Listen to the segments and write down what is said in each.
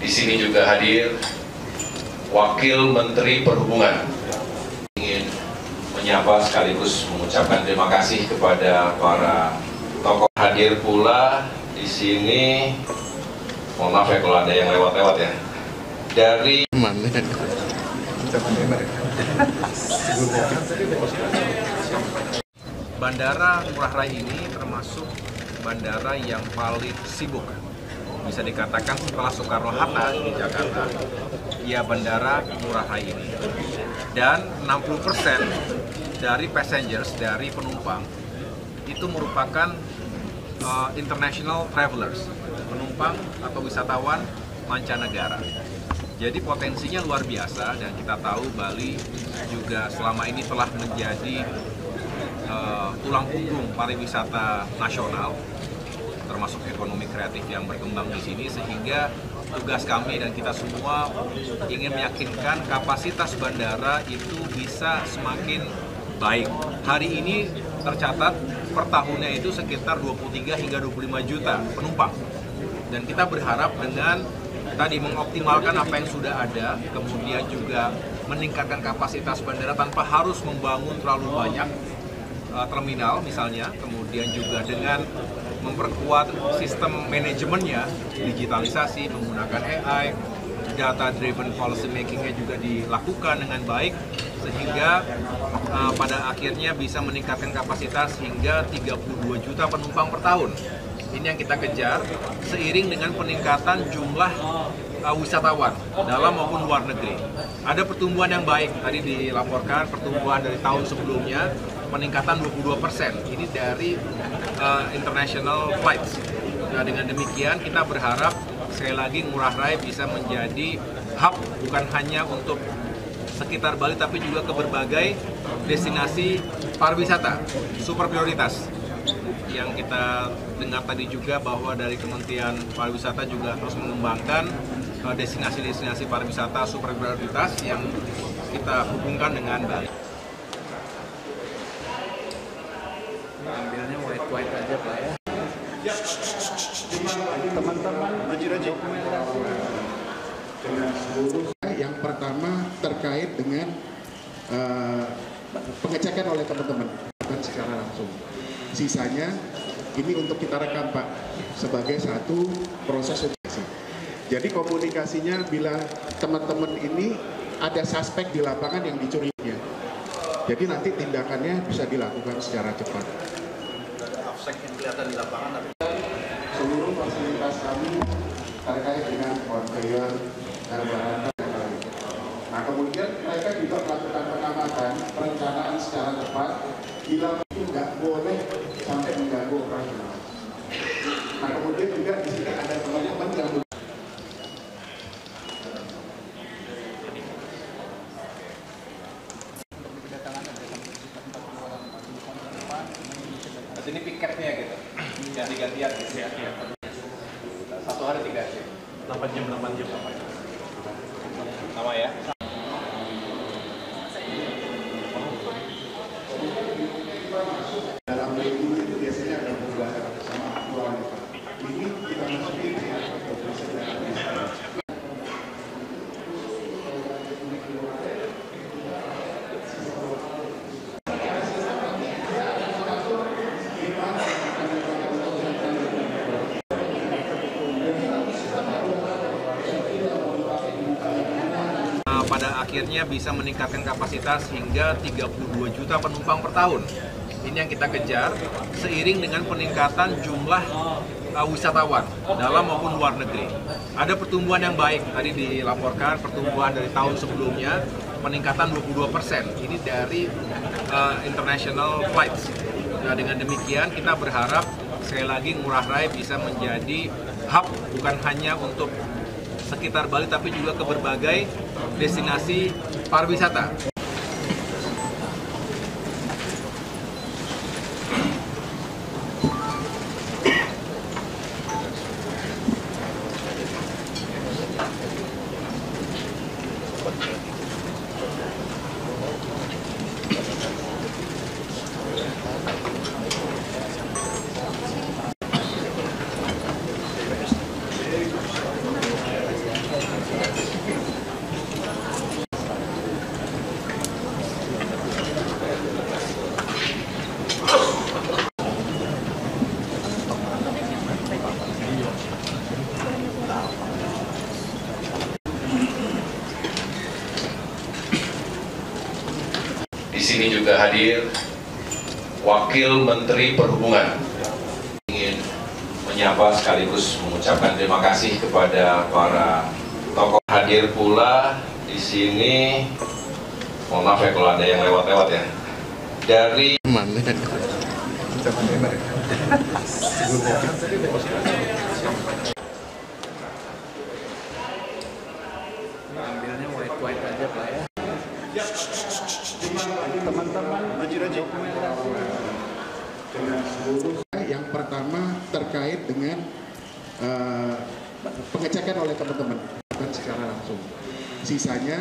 Di sini juga hadir Wakil Menteri Perhubungan. Ingin menyapa sekaligus mengucapkan terima kasih kepada para tokoh. Hadir pula di sini, mohon maaf ya kalau ada yang lewat-lewat ya. Dari Bandara Ngurah Rai ini termasuk bandara yang paling sibuk. Bisa dikatakan setelah Soekarno-Hatta di Jakarta, ya bandara Ngurah Rai ini. Dan 60% dari passengers, dari penumpang, itu merupakan international travelers, penumpang atau wisatawan mancanegara. Jadi potensinya luar biasa, dan kita tahu Bali juga selama ini telah menjadi tulang punggung pariwisata nasional, termasuk ekonomi kreatif yang berkembang di sini, sehingga tugas kami dan kita semua ingin meyakinkan kapasitas bandara itu bisa semakin baik. Hari ini tercatat per tahunnya itu sekitar 23 hingga 25 juta penumpang. Dan kita berharap dengan tadi mengoptimalkan apa yang sudah ada, kemudian juga meningkatkan kapasitas bandara tanpa harus membangun terlalu banyak terminal misalnya, kemudian juga dengan memperkuat sistem manajemennya, digitalisasi, menggunakan AI, data driven policy makingnya juga dilakukan dengan baik, sehingga pada akhirnya bisa meningkatkan kapasitas hingga 32 juta penumpang per tahun. Ini yang kita kejar, seiring dengan peningkatan jumlah wisatawan dalam maupun luar negeri. Ada pertumbuhan yang baik, tadi dilaporkan pertumbuhan dari tahun sebelumnya peningkatan 22%, ini dari international flights. Nah, dengan demikian kita berharap sekali lagi Ngurah Rai bisa menjadi hub bukan hanya untuk sekitar Bali tapi juga ke berbagai destinasi pariwisata super prioritas. Yang kita dengar tadi juga bahwa dari Kementerian Pariwisata juga terus mengembangkan destinasi-destinasi pariwisata super prioritas yang kita hubungkan dengan Bali. Ambilnya white aja Pak ya. Teman-teman yang pertama terkait dengan pengecekan oleh teman-teman secara langsung. Sisanya ini untuk kita rekam Pak sebagai satu proses investigasi. Jadi komunikasinya bila teman-teman ini ada suspek di lapangan yang dicurigai, jadi nanti tindakannya bisa dilakukan secara cepat. Absek yang kelihatan di lapangan, tapi seluruh fasilitas kami terkait dengan konveyor dan barang. Nah, kemudian mereka juga melakukan pengamatan perencanaan secara tepat bila itu nggak boleh sampai mengganggu operasional. Nah, kemudian juga di sini ada teman-teman yang Ini piketnya gitu, ganti-gantian gitu ya. Satu hari 3 shift. 8 jam. Sama ya. dalam minggu itu biasanya ada pembahasan sama aktual. Ini kita masukin ya. Pada akhirnya bisa meningkatkan kapasitas hingga 32 juta penumpang per tahun. Ini yang kita kejar, seiring dengan peningkatan jumlah wisatawan dalam maupun luar negeri. Ada pertumbuhan yang baik, tadi dilaporkan pertumbuhan dari tahun sebelumnya peningkatan 22%, ini dari international flights. Nah, dengan demikian kita berharap sekali lagi Ngurah Rai bisa menjadi hub bukan hanya untuk sekitar Bali tapi juga ke berbagai destinasi pariwisata. sini juga hadir Wakil Menteri Perhubungan. Ingin menyapa sekaligus mengucapkan terima kasih kepada para tokoh. Hadir pula di sini, mohon maaf ya kalau ada yang lewat-lewat ya. Dari Ambilnya white aja Pak ya. Teman-teman, dengan seluruh. Yang pertama terkait dengan pengecekan oleh teman-teman secara langsung. Sisanya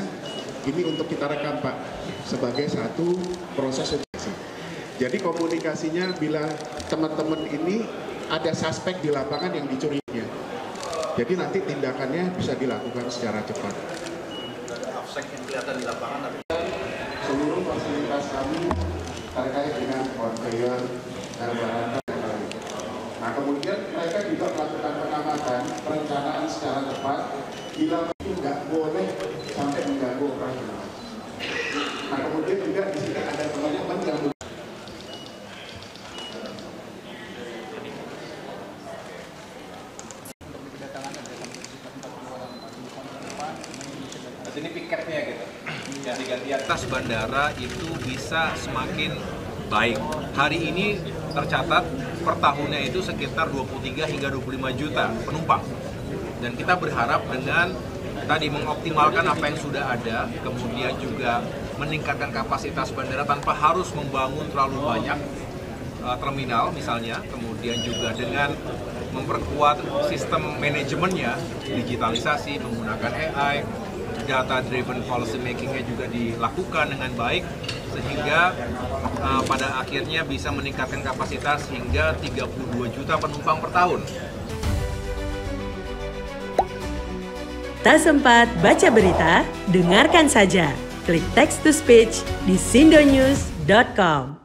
ini untuk kita rekam Pak sebagai satu proses investigasi. Jadi komunikasinya bila teman-teman ini ada suspek di lapangan yang dicurinya. Jadi nanti tindakannya bisa dilakukan secara cepat. AFSEC yang kelihatan di lapangan tapi Seluruh fasilitas kami terkait dengan konveyor dan barang. Nah kemudian mereka juga melakukan pengamatan perencanaan secara tepat bila itu nggak boleh sampai mengganggu operasional. Nah kemudian juga di sini ada teman-teman yang Ini piketnya gitu, ganti-gantian. Tas bandara itu bisa semakin baik. Hari ini tercatat per tahunnya itu sekitar 23 hingga 25 juta penumpang. Dan kita berharap dengan tadi mengoptimalkan apa yang sudah ada, kemudian juga meningkatkan kapasitas bandara tanpa harus membangun terlalu banyak terminal misalnya, kemudian juga dengan memperkuat sistem manajemennya, digitalisasi, menggunakan AI, data-driven policy making-nya juga dilakukan dengan baik, sehingga pada akhirnya bisa meningkatkan kapasitas hingga 32 juta penumpang per tahun. Tak sempat baca berita? Dengarkan saja. Klik text to speech di sindonews.com.